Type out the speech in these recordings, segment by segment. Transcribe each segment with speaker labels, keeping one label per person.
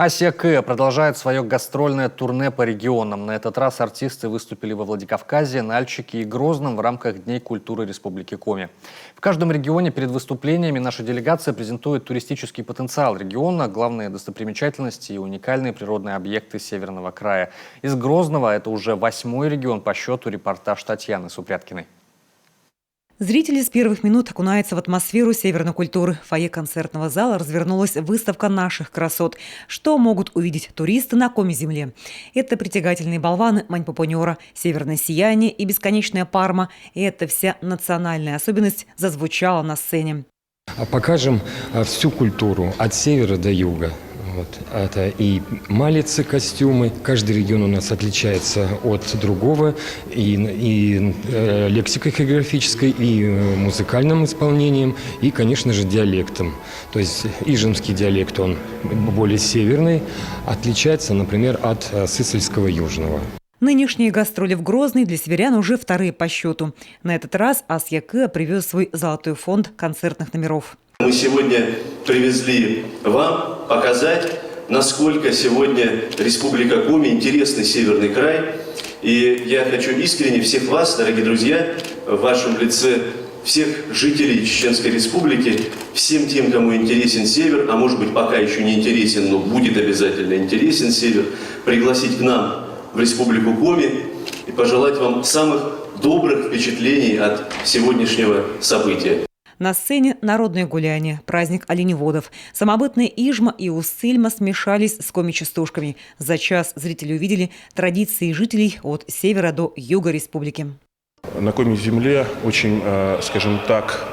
Speaker 1: Асия К продолжает свое гастрольное турне по регионам. На этот раз артисты выступили во Владикавказе, Нальчике и Грозном в рамках Дней культуры Республики Коми. В каждом регионе перед выступлениями наша делегация презентует туристический потенциал региона, главные достопримечательности и уникальные природные объекты Северного края. Из Грозного это уже 8-й регион по счету, репортаж Татьяны Супряткиной.
Speaker 2: Зрители с первых минут окунаются в атмосферу северной культуры. В фойе концертного зала развернулась выставка наших красот. Что могут увидеть туристы на Коми-земле? Это притягательные болваны Мань-Папунёра, северное сияние и бесконечная Парма. И эта вся национальная особенность зазвучала на сцене.
Speaker 3: Покажем всю культуру от севера до юга. Это и малицы, костюмы. Каждый регион у нас отличается от другого и лексикой хореографической, и музыкальным исполнением, и, конечно же, диалектом. То есть ижемский диалект, он более северный, отличается, например, от сысольского южного.
Speaker 2: Нынешние гастроли в Грозный для северян уже вторые по счету. На этот раз Асия К привез свой золотой фонд концертных номеров.
Speaker 4: Мы сегодня привезли вам показать, насколько сегодня Республика Коми интересный северный край. И я хочу искренне всех вас, дорогие друзья, в вашем лице всех жителей Чеченской Республики, всем тем, кому интересен север, а может быть пока еще не интересен, но будет обязательно интересен север, пригласить к нам в Республику Коми и пожелать вам самых добрых впечатлений от сегодняшнего события.
Speaker 2: На сцене народное гуляние, праздник оленеводов. Самобытные Ижма и Усцильма смешались с коми-частушками. За час зрители увидели традиции жителей от севера до юга республики.
Speaker 5: На Коми-земле очень, скажем так,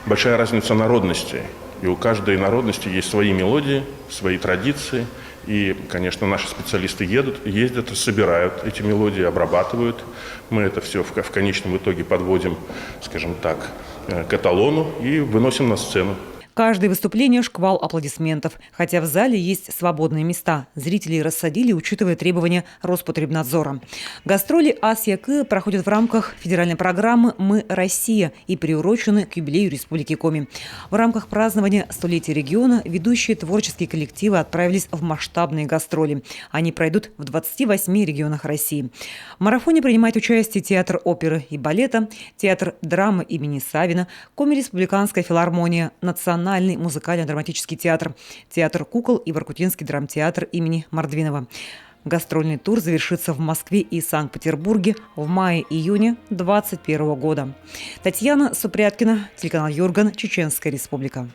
Speaker 5: большая разница народностей. И у каждой народности есть свои мелодии, свои традиции. И, конечно, наши специалисты ездят, собирают эти мелодии, обрабатывают. Мы это все в конечном итоге подводим, скажем так, к эталону и выносим на сцену.
Speaker 2: Каждое выступление – шквал аплодисментов. Хотя в зале есть свободные места. Зрителей рассадили, учитывая требования Роспотребнадзора. Гастроли Асия К проходят в рамках федеральной программы «Мы – Россия» и приурочены к юбилею Республики Коми. В рамках празднования столетия региона ведущие творческие коллективы отправились в масштабные гастроли. Они пройдут в 28 регионах России. В марафоне принимает участие театр оперы и балета, театр драмы имени Савина, Коми-республиканская филармония, Национальный музыкально-драматический театр, театр кукол и Воркутинский драмтеатр имени Мордвинова. Гастрольный тур завершится в Москве и Санкт-Петербурге в мае-июне 2021 года. Татьяна Супряткина, телеканал Юрган, Чеченская Республика.